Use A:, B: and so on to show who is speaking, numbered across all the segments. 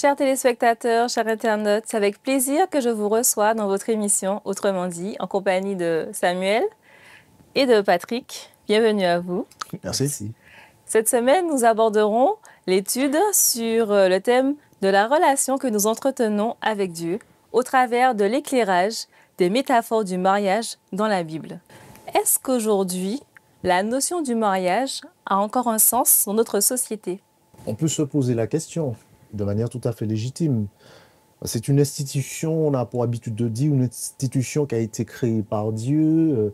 A: Chers téléspectateurs, chers internautes, c'est avec plaisir que je vous reçois dans votre émission Autrement dit, en compagnie de Samuel et de Patrick. Bienvenue à vous.
B: Merci.
A: Cette semaine, nous aborderons l'étude sur le thème de la relation que nous entretenons avec Dieu au travers de l'éclairage des métaphores du mariage dans la Bible. Est-ce qu'aujourd'hui, la notion du mariage a encore un sens dans notre société?
B: On peut se poser la question de manière tout à fait légitime. C'est une institution, on a pour habitude de dire, une institution qui a été créée par Dieu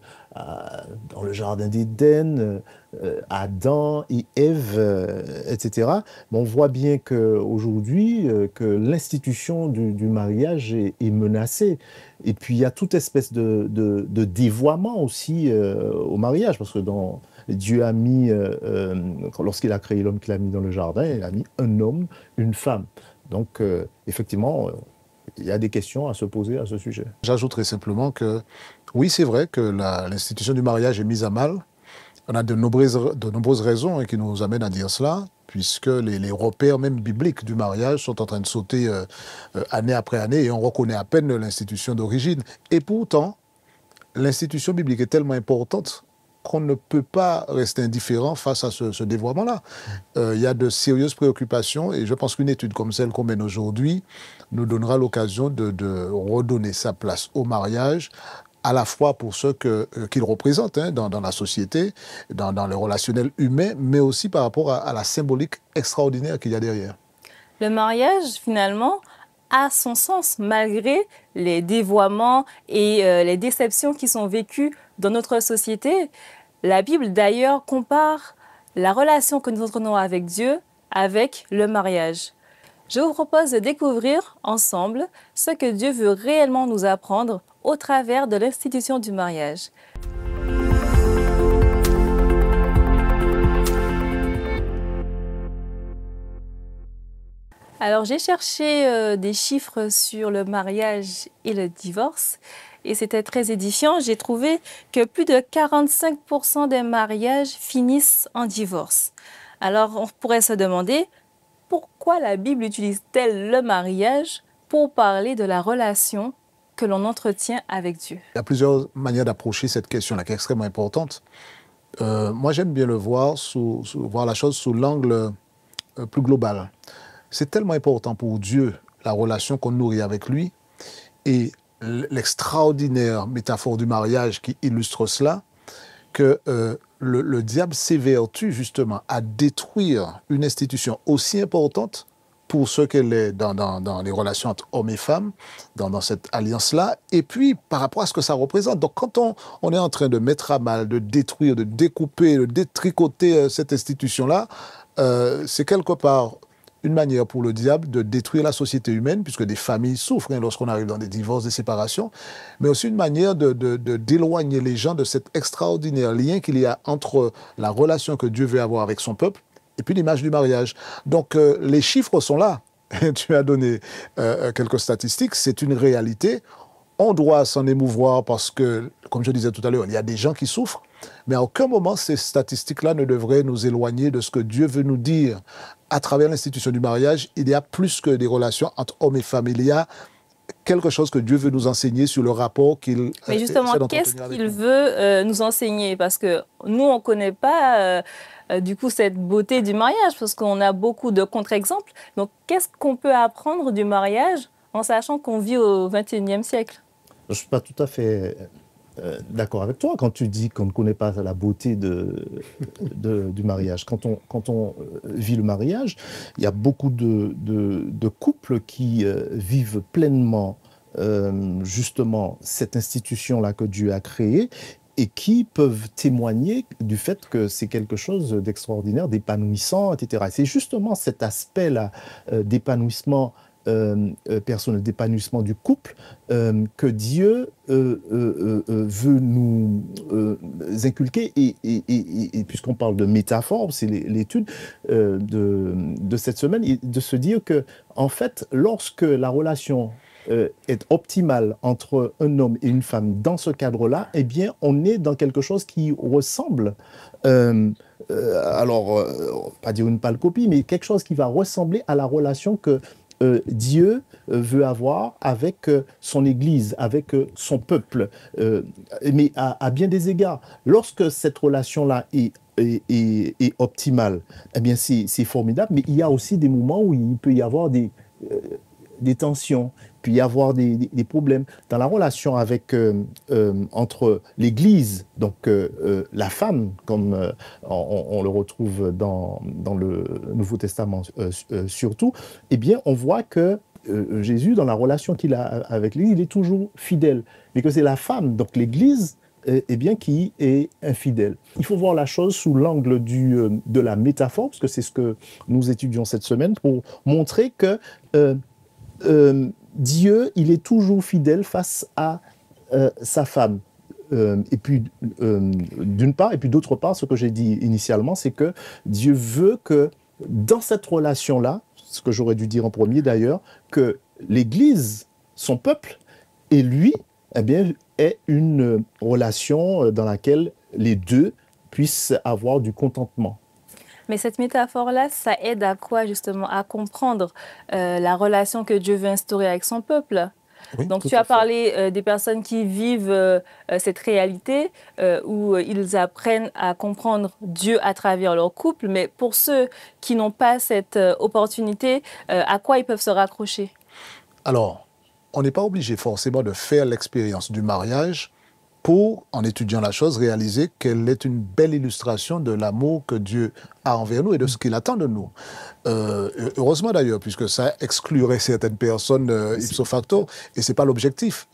B: dans le jardin d'Éden, Adam et Ève, etc. Mais on voit bien qu'aujourd'hui, que l'institution du mariage est menacée. Et puis, il y a toute espèce de dévoiement aussi au mariage, parce que Dieu a mis, lorsqu'il a créé l'homme qu'il a mis dans le jardin, il a mis un homme, une femme. Donc, effectivement, il y a des questions à se poser à ce sujet.
C: J'ajouterai simplement que, oui, c'est vrai que l'institution du mariage est mise à mal. On a de nombreuses raisons qui nous amènent à dire cela, puisque les repères même bibliques du mariage sont en train de sauter année après année et on reconnaît à peine l'institution d'origine. Et pourtant, l'institution biblique est tellement importante qu'on ne peut pas rester indifférent face à ce dévoiement-là. Il y a de sérieuses préoccupations et je pense qu'une étude comme celle qu'on mène aujourd'hui nous donnera l'occasion de redonner sa place au mariage, à la fois pour ce qu'il représente dans la société, dans le relationnel humain, mais aussi par rapport à la symbolique extraordinaire qu'il y a derrière.
A: Le mariage, finalement, a son sens malgré les dévoiements et les déceptions qui sont vécues dans notre société. La Bible, d'ailleurs, compare la relation que nous entretenons avec Dieu avec le mariage. Je vous propose de découvrir ensemble ce que Dieu veut réellement nous apprendre au travers de l'institution du mariage. Alors, j'ai cherché des chiffres sur le mariage et le divorce et c'était très édifiant. J'ai trouvé que plus de 45% des mariages finissent en divorce. Alors, on pourrait se demander pourquoi la Bible utilise-t-elle le mariage pour parler de la relation que l'on entretient avec Dieu?
C: Il y a plusieurs manières d'approcher cette question-là qui est extrêmement importante. Moi, j'aime bien voir la chose sous l'angle plus global. C'est tellement important pour Dieu, la relation qu'on nourrit avec lui, et l'extraordinaire métaphore du mariage qui illustre cela, que le diable s'évertue justement à détruire une institution aussi importante pour ce qu'elle est dans les relations entre hommes et femmes, dans cette alliance-là, et puis par rapport à ce que ça représente. Donc quand on est en train de mettre à mal, de détruire, de découper, de détricoter cette institution-là, c'est quelque part une manière pour le diable de détruire la société humaine, puisque des familles souffrent lorsqu'on arrive dans des divorces, des séparations, mais aussi une manière d'éloigner les gens de cet extraordinaire lien qu'il y a entre la relation que Dieu veut avoir avec son peuple et puis l'image du mariage. Donc les chiffres sont là. Tu as donné quelques statistiques, c'est une réalité. On doit s'en émouvoir parce que, comme je disais tout à l'heure, il y a des gens qui souffrent, mais à aucun moment ces statistiques-là ne devraient nous éloigner de ce que Dieu veut nous dire. À travers l'institution du mariage, il y a plus que des relations entre hommes et femmes. Il y a quelque chose que Dieu veut nous enseigner sur le rapport qu'il...
A: Mais justement, qu'est-ce qu'il veut nous enseigner? Parce que nous, on ne connaît pas du coup cette beauté du mariage, parce qu'on a beaucoup de contre-exemples. Donc, qu'est-ce qu'on peut apprendre du mariage en sachant qu'on vit au XXIe siècle?
B: Je ne suis pas tout à fait d'accord avec toi quand tu dis qu'on ne connaît pas la beauté du mariage. Quand on vit le mariage, il y a beaucoup de couples qui vivent pleinement justement cette institution-là que Dieu a créée et qui peuvent témoigner du fait que c'est quelque chose d'extraordinaire, d'épanouissant, etc. C'est justement cet aspect-là d'épanouissement personnel, d'épanouissement du couple, que Dieu veut nous inculquer. Et puisqu'on parle de métaphore, c'est l'étude de cette semaine, de se dire que, en fait, lorsque la relation est optimale entre un homme et une femme dans ce cadre-là, eh bien, on est dans quelque chose qui ressemble, pas dire une pâle copie, mais quelque chose qui va ressembler à la relation que Dieu veut avoir avec son Église, avec son peuple, mais à bien des égards. Lorsque cette relation-là est optimale, eh bien c'est formidable, mais il y a aussi des moments où il peut y avoir des tensions, puis y avoir des problèmes. Dans la relation avec, entre l'Église, donc la femme, comme on le retrouve dans le Nouveau Testament surtout, eh bien, on voit que Jésus, dans la relation qu'il a avec l'Église, il est toujours fidèle. Mais que c'est la femme, donc l'Église, eh bien, qui est infidèle. Il faut voir la chose sous l'angle de la métaphore, parce que c'est ce que nous étudions cette semaine, pour montrer que Dieu, il est toujours fidèle face à sa femme. Et puis, d'une part, et puis d'autre part, ce que j'ai dit initialement, c'est que Dieu veut que dans cette relation-là, ce que j'aurais dû dire en premier d'ailleurs, que l'Église, son peuple, et lui, eh bien, ait une relation dans laquelle les deux puissent avoir du contentement.
A: Mais cette métaphore-là, ça aide à quoi justement? À comprendre la relation que Dieu veut instaurer avec son peuple.
C: Oui,
A: Donc
C: tout
A: tu
C: à
A: as
C: fait.
A: parlé des personnes qui vivent cette réalité où ils apprennent à comprendre Dieu à travers leur couple, mais pour ceux qui n'ont pas cette opportunité, à quoi ils peuvent se raccrocher?
C: Alors, on n'est pas obligé forcément de faire l'expérience du mariage pour, en étudiant la chose, réaliser qu'elle est une belle illustration de l'amour que Dieu a envers nous et de ce qu'il attend de nous. Heureusement d'ailleurs, puisque ça exclurait certaines personnes ipso facto, et ce n'est pas l'objectif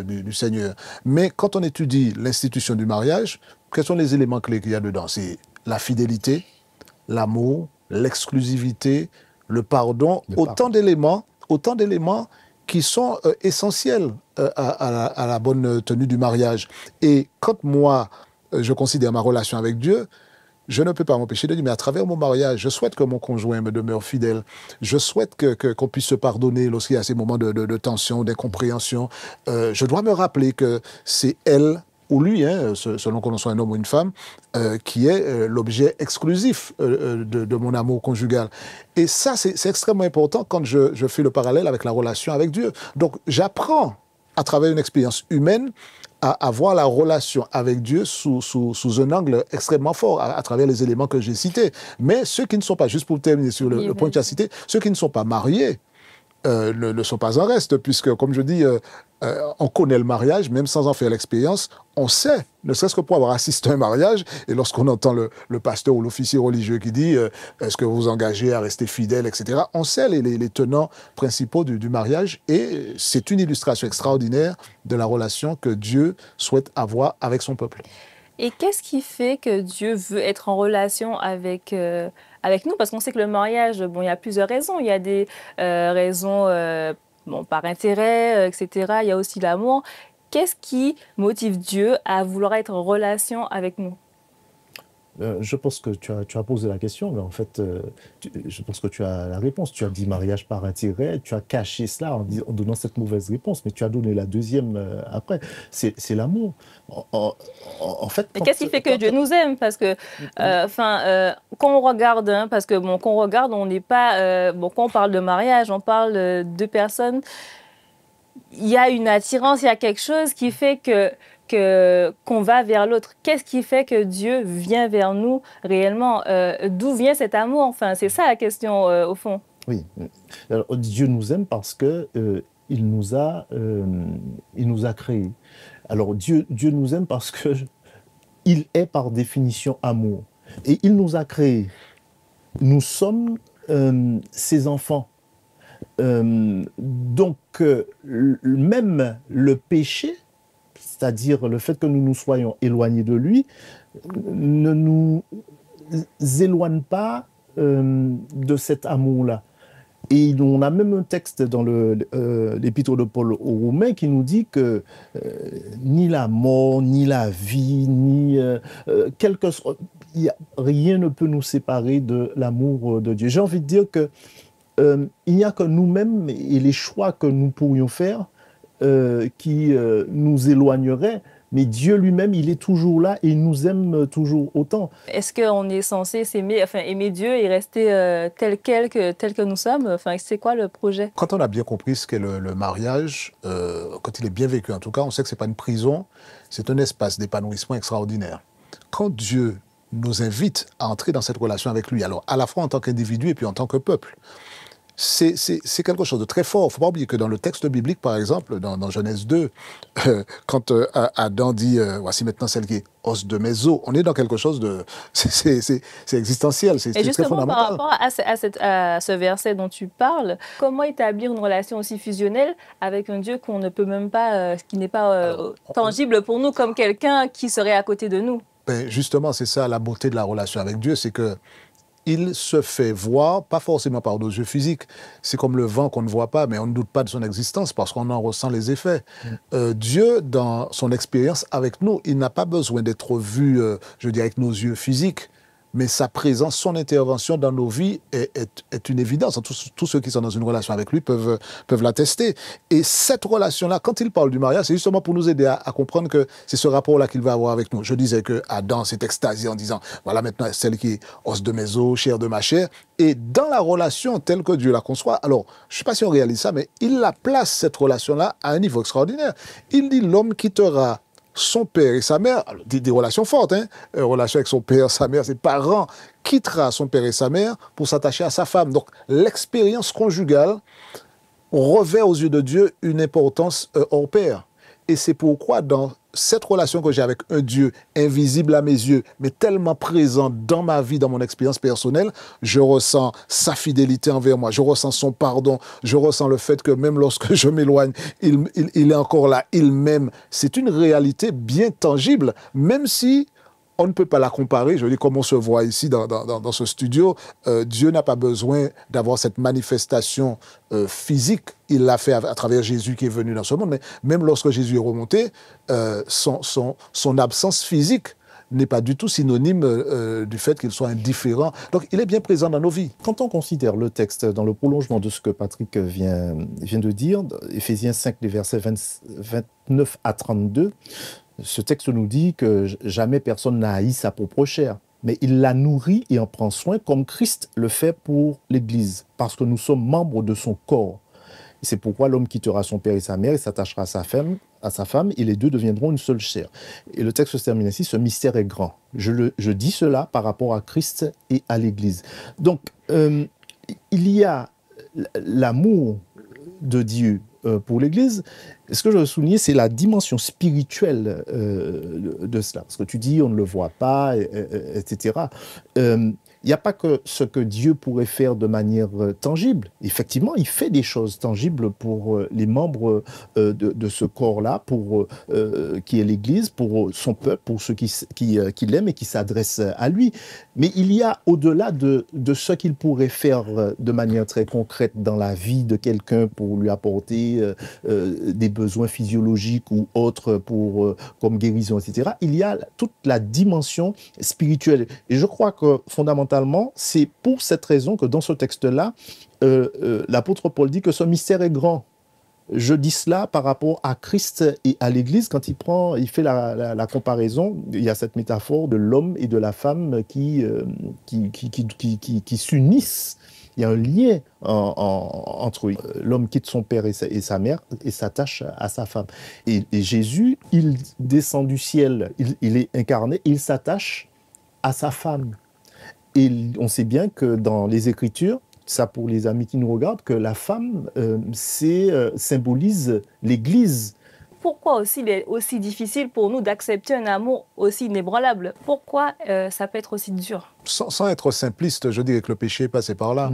C: du Seigneur. Mais quand on étudie l'institution du mariage, quels sont les éléments clés qu'il y a dedans? C'est la fidélité, l'amour, l'exclusivité, le pardon, autant d'éléments qui sont essentiels à la bonne tenue du mariage. Et quand moi, je considère ma relation avec Dieu, je ne peux pas m'empêcher de dire, mais à travers mon mariage, je souhaite que mon conjoint me demeure fidèle. Je souhaite qu'on puisse se pardonner lorsqu'il y a ces moments de tension, d'incompréhension. Je dois me rappeler que c'est elle ou lui, selon qu'on soit un homme ou une femme, qui est l'objet exclusif de mon amour conjugal. Et ça, c'est extrêmement important quand je fais le parallèle avec la relation avec Dieu. Donc, j'apprends à travers une expérience humaine à voir la relation avec Dieu sous un angle extrêmement fort, à travers les éléments que j'ai cités. Mais ceux qui ne sont pas, juste pour terminer sur le point que tu as cité, ceux qui ne sont pas mariés, ne sont pas en reste, puisque, comme je dis, on connaît le mariage, même sans en faire l'expérience, on sait, ne serait-ce que pour avoir assisté à un mariage, et lorsqu'on entend le pasteur ou l'officier religieux qui dit est-ce que vous vous engagez à rester fidèle, etc., on sait les tenants principaux du mariage, et c'est une illustration extraordinaire de la relation que Dieu souhaite avoir avec son peuple.
A: Et qu'est-ce qui fait que Dieu veut être en relation avec nous? Parce qu'on sait que le mariage, bon, il y a plusieurs raisons. Il y a des raisons bon, par intérêt, etc. Il y a aussi l'amour. Qu'est-ce qui motive Dieu à vouloir être en relation avec nous?
B: Je pense que tu as posé la question, mais en fait, je pense que tu as la réponse. Tu as dit mariage par intérêt, tu as caché cela en donnant cette mauvaise réponse, mais tu as donné la deuxième après. C'est l'amour. En fait,
A: mais qu'est-ce qui fait que Dieu nous aime? Parce que, quand on regarde, hein, parce que bon, quand on regarde, on n'est pas, bon, quand on parle de mariage, on parle de personnes. Il y a une attirance, il y a quelque chose qui fait qu'on va vers l'autre. Qu'est-ce qui fait que Dieu vient vers nous réellement? D'où vient cet amour? Enfin, c'est ça la question au fond.
B: Oui. Alors, Dieu nous aime parce que il nous a créés. Alors Dieu nous aime parce que il est par définition amour. Et il nous a créés. Nous sommes ses enfants. Donc, même le péché, c'est-à-dire le fait que nous nous soyons éloignés de lui, ne nous éloigne pas de cet amour-là. Et on a même un texte dans l'épître de Paul aux Romains qui nous dit que ni la mort, ni la vie, ni rien ne peut nous séparer de l'amour de Dieu. J'ai envie de dire que il n'y a que nous-mêmes et les choix que nous pourrions faire qui nous éloigneraient mais Dieu lui-même, il est toujours là et il nous aime toujours autant.
A: Est-ce qu'on est censé s'aimer, enfin, aimer Dieu et rester tel que nous sommes? Enfin, c'est quoi le projet?
C: Quand on a bien compris ce qu'est le mariage, quand il est bien vécu en tout cas, on sait que ce n'est pas une prison, c'est un espace d'épanouissement extraordinaire. Quand Dieu nous invite à entrer dans cette relation avec lui, alors à la fois en tant qu'individu et puis en tant que peuple, c'est quelque chose de très fort. Il ne faut pas oublier que dans le texte biblique, par exemple, dans Genèse 2, quand Adam dit voici maintenant celle qui est os de mes os, on est dans quelque chose de... C'est existentiel, c'est très fondamental.
A: Par rapport à ce verset dont tu parles, comment établir une relation aussi fusionnelle avec un Dieu qu'on ne peut même pas, qui n'est pas tangible pour nous, comme quelqu'un qui serait à côté de nous?
C: Ben justement, c'est ça la beauté de la relation avec Dieu, c'est que il se fait voir, pas forcément par nos yeux physiques. C'est comme le vent qu'on ne voit pas, mais on ne doute pas de son existence parce qu'on en ressent les effets. Dieu, dans son expérience avec nous, il n'a pas besoin d'être vu, je dirais, avec nos yeux physiques, mais sa présence, son intervention dans nos vies est une évidence. Tous ceux qui sont dans une relation avec lui peuvent l'attester. Et cette relation-là, quand il parle du mariage, c'est justement pour nous aider à comprendre que c'est ce rapport-là qu'il va avoir avec nous. Je disais que Adam s'est extasié en disant, voilà maintenant celle qui est os de mes os, chair de ma chair. Et dans la relation telle que Dieu la conçoit, alors, je ne sais pas si on réalise ça, mais il la place, cette relation-là, à un niveau extraordinaire. Il dit, l'homme quittera son père et sa mère, alors, des relations fortes, hein, relation avec son père, sa mère, ses parents, quittera son père et sa mère pour s'attacher à sa femme. Donc l'expérience conjugale revêt aux yeux de Dieu une importance hors pair. Et c'est pourquoi dans cette relation que j'ai avec un Dieu invisible à mes yeux, mais tellement présent dans ma vie, dans mon expérience personnelle, je ressens sa fidélité envers moi, je ressens son pardon, je ressens le fait que même lorsque je m'éloigne, il est encore là, il m'aime. C'est une réalité bien tangible, même si on ne peut pas la comparer. Je dis, comme on se voit ici dans ce studio, Dieu n'a pas besoin d'avoir cette manifestation physique. Il l'a fait à travers Jésus qui est venu dans ce monde. Mais même lorsque Jésus est remonté, son absence physique n'est pas du tout synonyme du fait qu'il soit indifférent. Donc, il est bien présent dans nos vies.
B: Quand on considère le texte dans le prolongement de ce que Patrick vient de dire, Éphésiens 5, les versets 29 à 32, ce texte nous dit que jamais personne n'a haï sa propre chair, mais il la nourrit et en prend soin comme Christ le fait pour l'Église, parce que nous sommes membres de son corps. C'est pourquoi l'homme quittera son père et sa mère et s'attachera à sa femme, et les deux deviendront une seule chair. Et le texte se termine ainsi, ce mystère est grand. Je dis cela par rapport à Christ et à l'Église. Donc, il y a l'amour de Dieu pour l'Église. Ce que je veux souligner, c'est la dimension spirituelle de cela. Parce que tu dis, on ne le voit pas, etc. Il n'y a pas que ce que Dieu pourrait faire de manière tangible. Effectivement, il fait des choses tangibles pour les membres de ce corps-là, pour qui est l'Église, pour son peuple, pour ceux qui l'aiment et qui s'adressent à lui. Mais il y a au-delà de ce qu'il pourrait faire de manière très concrète dans la vie de quelqu'un pour lui apporter des besoins physiologiques ou autres comme guérison, etc. Il y a toute la dimension spirituelle. Et je crois que fondamentalement, c'est pour cette raison que dans ce texte-là, l'apôtre Paul dit que ce mystère est grand. Je dis cela par rapport à Christ et à l'Église. Quand il fait la comparaison, il y a cette métaphore de l'homme et de la femme qui s'unissent. Il y a un lien entre eux. L'homme quitte son père et sa mère et s'attache à sa femme. Et Jésus, il descend du ciel, il est incarné, il s'attache à sa femme. Et on sait bien que dans les Écritures, ça pour les amis qui nous regardent, que la femme symbolise l'Église.
A: Pourquoi aussi il est aussi difficile pour nous d'accepter un amour aussi inébranlable? Pourquoi ça peut être aussi dur?
C: Sans être simpliste, je dirais que le péché est passé par là.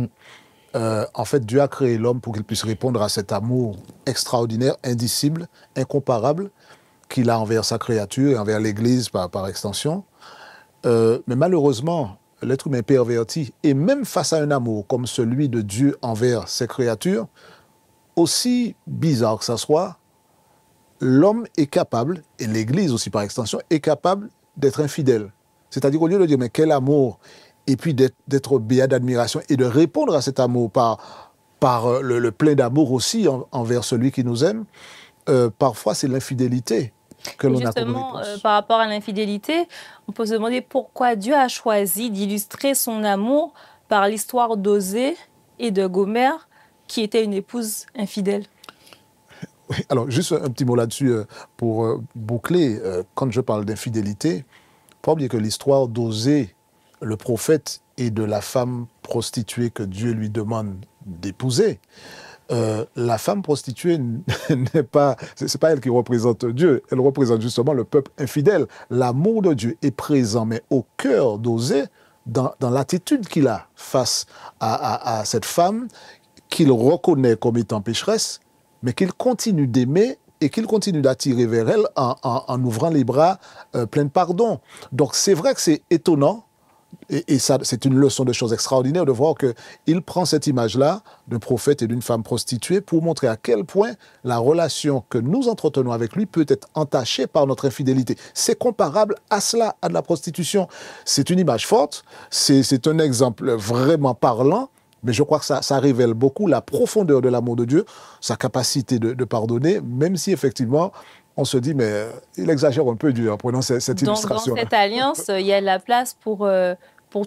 C: En fait, Dieu a créé l'homme pour qu'il puisse répondre à cet amour extraordinaire, indicible, incomparable, qu'il a envers sa créature et envers l'Église par extension. Mais malheureusement, l'être humain est perverti, et même face à un amour comme celui de Dieu envers ses créatures, aussi bizarre que ça soit, l'homme est capable, et l'Église aussi par extension, est capable d'être infidèle. C'est-à-dire au lieu de dire, mais quel amour, et puis d'être béat d'admiration, et de répondre à cet amour par le plein d'amour aussi envers celui qui nous aime, parfois c'est l'infidélité. que
A: Et
C: l'on a comme
A: justement,
C: réponse.
A: par rapport à l'infidélité, on peut se demander pourquoi Dieu a choisi d'illustrer son amour par l'histoire d'Osée et de Gomère, qui était une épouse infidèle.
C: Oui, alors, juste un petit mot là-dessus pour boucler. Quand je parle d'infidélité, il ne faut pas oublier que l'histoire d'Osée, le prophète, et de la femme prostituée que Dieu lui demande d'épouser, la femme prostituée n'est pas, c'est pas elle qui représente Dieu, elle représente justement le peuple infidèle. L'amour de Dieu est présent, mais au cœur d'Osée, dans l'attitude qu'il a face à cette femme, qu'il reconnaît comme étant pécheresse, mais qu'il continue d'aimer et qu'il continue d'attirer vers elle en ouvrant les bras pleins de pardon. Donc c'est vrai que c'est étonnant, et ça, c'est une leçon de choses extraordinaires de voir qu'il prend cette image-là d'un prophète et d'une femme prostituée pour montrer à quel point la relation que nous entretenons avec lui peut être entachée par notre infidélité. C'est comparable à cela, à de la prostitution. C'est une image forte, c'est un exemple vraiment parlant, mais je crois que ça révèle beaucoup la profondeur de l'amour de Dieu, sa capacité de pardonner, même si effectivement on se dit, mais il exagère un peu Dieu en prenant cette
A: Donc,
C: illustration.
A: dans cette alliance, il y a de la place pour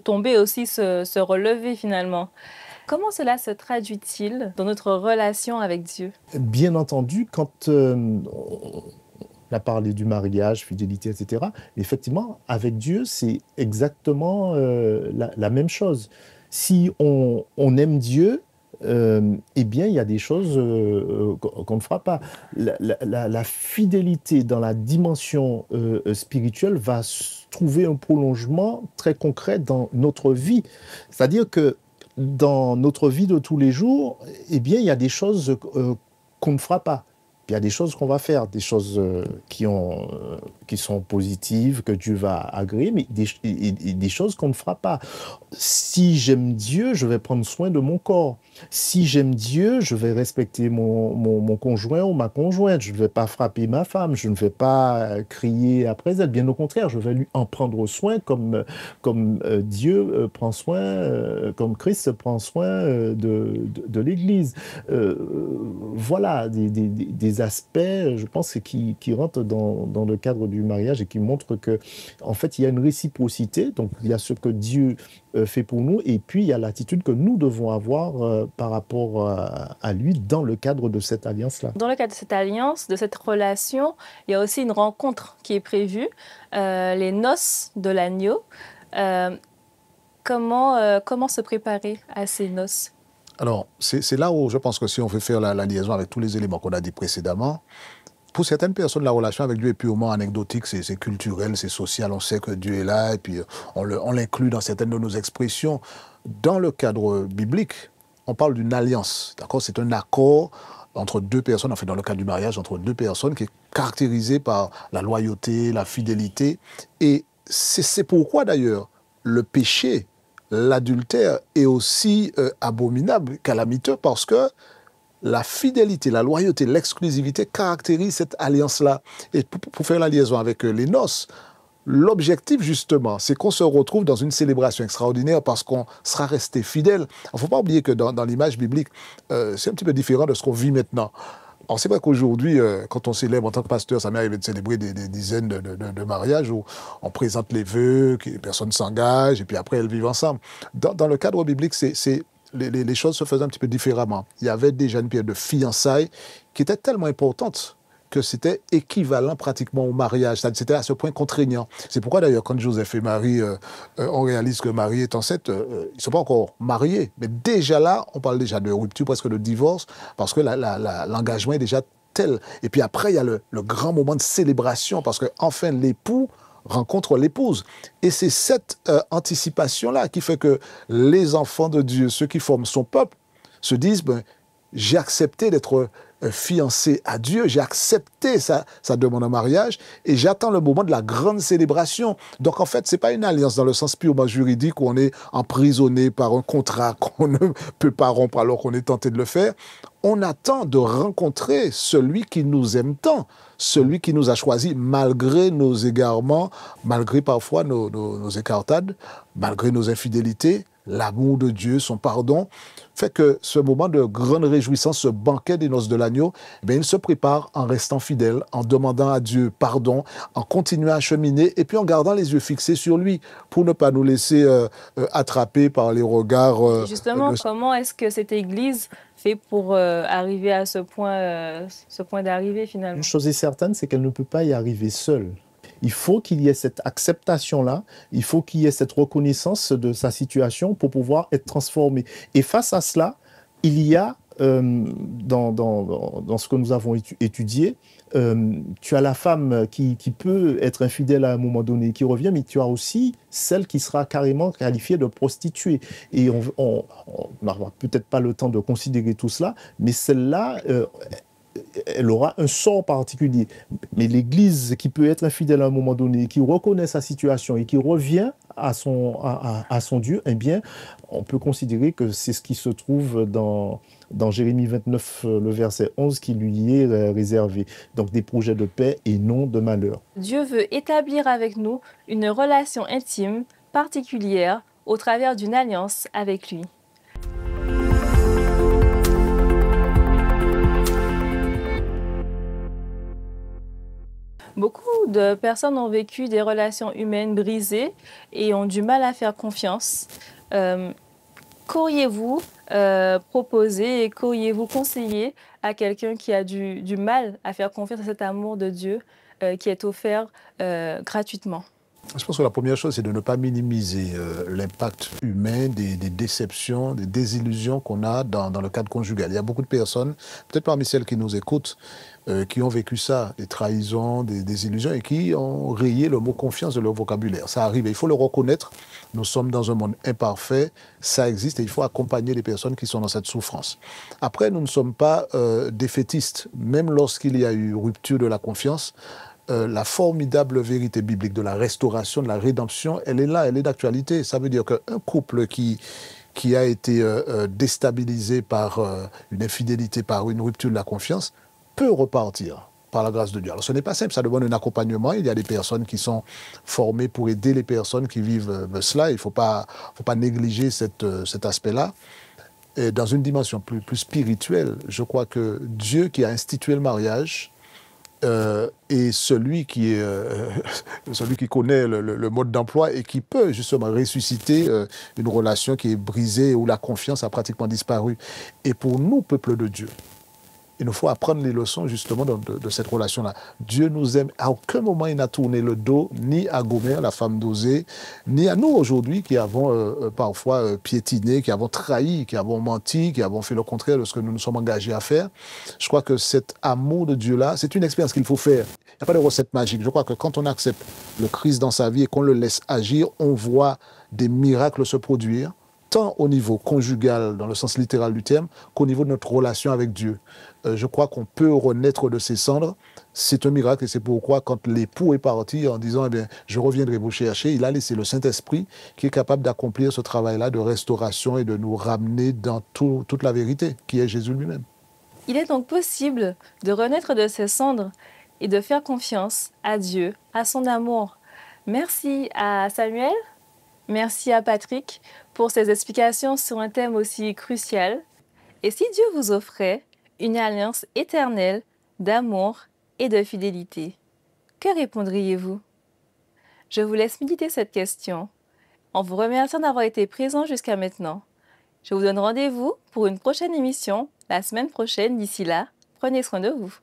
A: tomber aussi, se relever finalement. Comment cela se traduit-il dans notre relation avec Dieu?
B: Bien entendu, quand on a parlé du mariage, fidélité, etc., effectivement, avec Dieu, c'est exactement la même chose. Si on aime Dieu, eh bien, il y a des choses qu'on ne fera pas. La fidélité dans la dimension spirituelle va trouver un prolongement très concret dans notre vie. C'est-à-dire que dans notre vie de tous les jours, eh bien, il y a des choses qu'on ne fera pas. Il y a des choses qu'on va faire, des choses qui sont positives, que Dieu va agréer, mais des choses qu'on ne fera pas. Si j'aime Dieu, je vais prendre soin de mon corps. Si j'aime Dieu, je vais respecter mon conjoint ou ma conjointe. Je ne vais pas frapper ma femme, je ne vais pas crier après elle. Bien au contraire, je vais lui en prendre soin comme Dieu prend soin, comme Christ prend soin de l'Église. Voilà des aspects, je pense, qui rentrent dans le cadre du mariage et qui montrent que, en fait, il y a une réciprocité. Donc, il y a ce que Dieu fait pour nous, et puis il y a l'attitude que nous devons avoir par rapport à lui dans le cadre de cette alliance-là.
A: Dans le cadre de cette alliance, de cette relation, il y a aussi une rencontre qui est prévue, les noces de l'agneau. Comment se préparer à ces noces?
C: Alors, c'est là où je pense que si on veut faire la liaison avec tous les éléments qu'on a dit précédemment, pour certaines personnes, la relation avec Dieu est purement anecdotique, c'est culturel, c'est social, on sait que Dieu est là, et puis on l'inclut dans certaines de nos expressions. Dans le cadre biblique, on parle d'une alliance, d'accord? C'est un accord entre deux personnes, en fait dans le cadre du mariage, entre deux personnes qui est caractérisé par la loyauté, la fidélité, et c'est pourquoi d'ailleurs le péché, l'adultère est aussi abominable, calamiteux, parce que la fidélité, la loyauté, l'exclusivité caractérisent cette alliance-là. Et pour faire la liaison avec les noces, l'objectif justement, c'est qu'on se retrouve dans une célébration extraordinaire parce qu'on sera resté fidèle. Il ne faut pas oublier que dans l'image biblique, c'est un petit peu différent de ce qu'on vit maintenant. Alors c'est vrai qu'aujourd'hui, quand on célèbre en tant que pasteur, ça m'est arrivé de célébrer des dizaines de mariages où on présente les vœux, que les personnes s'engagent et puis après elles vivent ensemble. Dans le cadre biblique, les choses se faisaient un petit peu différemment. Il y avait déjà une période de fiançailles qui était tellement importante que c'était équivalent pratiquement au mariage. C'était à ce point contraignant. C'est pourquoi d'ailleurs, quand Joseph et Marie, on réalise que Marie est enceinte, ils ne sont pas encore mariés. Mais déjà là, on parle déjà de rupture, presque de divorce, parce que l'engagement est déjà tel. Et puis après, il y a le grand moment de célébration, parce que enfin l'époux rencontre l'épouse. Et c'est cette anticipation-là qui fait que les enfants de Dieu, ceux qui forment son peuple, se disent, j'ai accepté d'être fiancé à Dieu, j'ai accepté sa demande en mariage et j'attends le moment de la grande célébration. Donc en fait, ce n'est pas une alliance dans le sens purement juridique où on est emprisonné par un contrat qu'on ne peut pas rompre alors qu'on est tenté de le faire. On attend de rencontrer celui qui nous aime tant, celui qui nous a choisis malgré nos égarements, malgré parfois nos écartades, malgré nos infidélités. l'amour de Dieu, son pardon, fait que ce moment de grande réjouissance, ce banquet des noces de l'agneau, eh il se prépare en restant fidèle, en demandant à Dieu pardon, en continuant à cheminer et puis en gardant les yeux fixés sur lui pour ne pas nous laisser attraper par les regards.
A: Justement, comment est-ce que cette Église fait pour arriver à ce point d'arrivée finalement?
B: Une chose est certaine, c'est qu'elle ne peut pas y arriver seule. Il faut qu'il y ait cette acceptation-là, il faut qu'il y ait cette reconnaissance de sa situation pour pouvoir être transformé. Et face à cela, il y a, dans ce que nous avons étudié, tu as la femme qui peut être infidèle à un moment donné, qui revient, mais tu as aussi celle qui sera carrément qualifiée de prostituée. Et on n'aura peut-être pas le temps de considérer tout cela, mais celle-là, elle aura un sort particulier. Mais l'Église qui peut être infidèle à un moment donné, qui reconnaît sa situation et qui revient à son Dieu, eh bien, on peut considérer que c'est ce qui se trouve dans Jérémie 29, le verset 11, qui lui est réservé. Donc des projets de paix et non de malheur.
A: Dieu veut établir avec nous une relation intime, particulière, au travers d'une alliance avec lui. Beaucoup de personnes ont vécu des relations humaines brisées et ont du mal à faire confiance. Qu'auriez-vous proposé et qu'auriez-vous conseillé à quelqu'un qui a du mal à faire confiance à cet amour de Dieu qui est offert gratuitement?
C: Je pense que la première chose, c'est de ne pas minimiser l'impact humain des déceptions, des désillusions qu'on a dans le cadre conjugal. Il y a beaucoup de personnes, peut-être parmi celles qui nous écoutent, qui ont vécu ça, des trahisons, des désillusions, et qui ont rayé le mot confiance de leur vocabulaire. Ça arrive, il faut le reconnaître. Nous sommes dans un monde imparfait, ça existe, et il faut accompagner les personnes qui sont dans cette souffrance. Après, nous ne sommes pas défaitistes. Même lorsqu'il y a eu rupture de la confiance, la formidable vérité biblique de la restauration, de la rédemption, elle est là, elle est d'actualité. Ça veut dire qu'un couple qui a été déstabilisé par une infidélité, par une rupture de la confiance, peut repartir par la grâce de Dieu. Alors ce n'est pas simple, ça demande un accompagnement. Il y a des personnes qui sont formées pour aider les personnes qui vivent cela. Il ne faut pas négliger cet aspect-là. Et dans une dimension plus spirituelle, je crois que Dieu qui a institué le mariage, et celui qui connaît le mode d'emploi et qui peut justement ressusciter une relation qui est brisée, où la confiance a pratiquement disparu. Et pour nous, peuple de Dieu, il nous faut apprendre les leçons justement de cette relation-là. Dieu nous aime. À aucun moment il n'a tourné le dos ni à Gomère, la femme d'Osée, ni à nous aujourd'hui qui avons parfois piétiné, qui avons trahi, qui avons menti, qui avons fait le contraire de ce que nous nous sommes engagés à faire. Je crois que cet amour de Dieu-là, c'est une expérience qu'il faut faire. Il n'y a pas de recette magique. Je crois que quand on accepte le Christ dans sa vie et qu'on le laisse agir, on voit des miracles se produire, tant au niveau conjugal, dans le sens littéral du terme, qu'au niveau de notre relation avec Dieu. Je crois qu'on peut renaître de ses cendres. C'est un miracle et c'est pourquoi quand l'époux est parti en disant « Eh bien, je reviendrai vous chercher », il a laissé le Saint-Esprit qui est capable d'accomplir ce travail-là de restauration et de nous ramener dans toute la vérité, qui est Jésus lui-même.
A: Il est donc possible de renaître de ses cendres et de faire confiance à Dieu, à son amour. Merci à Samuel, merci à Patrick pour ces explications sur un thème aussi crucial. Et si Dieu vous offrait une alliance éternelle d'amour et de fidélité, que répondriez-vous? Je vous laisse méditer cette question en vous remerciant d'avoir été présent jusqu'à maintenant. Je vous donne rendez-vous pour une prochaine émission la semaine prochaine. D'ici là, prenez soin de vous.